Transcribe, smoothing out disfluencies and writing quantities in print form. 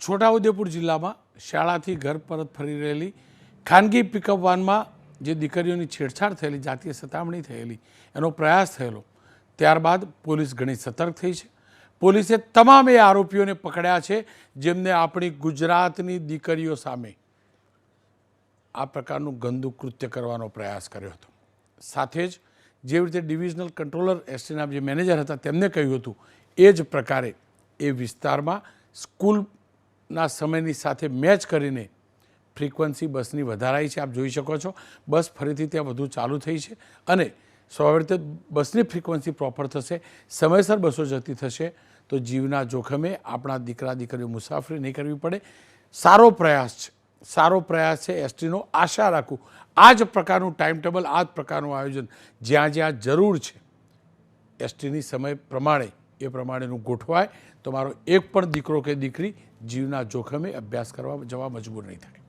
છોટાઉદેપુર જિલ્લામાં શાળાથી ઘર પરત ફરી રહેલી ખાનગી પિકઅપ વાનમાં જે દીકરીઓની છેડછાડ થયેલી, જાતીય સતામણી થયેલી, એનો પ્રયાસ થયેલો, ત્યારબાદ પોલીસ ઘણી સતર્ક થઈ છે. પોલીસે તમામ એ આરોપીઓને પકડ્યા છે જેમને આપણી ગુજરાતની દીકરીઓ સામે આ પ્રકારનું ગંદુ કૃત્ય કરવાનો પ્રયાસ કર્યો હતો. સાથે જ જેવી રીતે ડિવિઝનલ કંટ્રોલર એસટીના જે મેનેજર હતા તેમને કહ્યું હતું એ જ પ્રકારે એ વિસ્તારમાં સ્કૂલના સમયની સાથે મેચ કરીને ફ્રીક્વન્સી બસની વધારાઈ છે. આપ જોઈ શકો છો, બસ ફરીથી ત્યાં વધુ ચાલુ થઈ છે અને સ્વાભાવિક રીતે બસની ફ્રીક્વન્સી પ્રોપર થશે, સમયસર બસો જતી થશે તો જીવના જોખમે આપણા દીકરા દીકરીઓ મુસાફરી નહીં કરવી પડે. સારો પ્રયાસ છે એસટીનો. આશા રાખું આ જ પ્રકારનું ટાઈમ ટેબલ, આ જ પ્રકારનું આયોજન જ્યાં જ્યાં જરૂર છે એસટીની સમય પ્રમાણે એ પ્રમાણેનું ગોઠવાય તો મારો એક પણ દીકરો કે દીકરી જીવના જોખમે અભ્યાસ કરવા જવા મજબૂર નહીં થાય.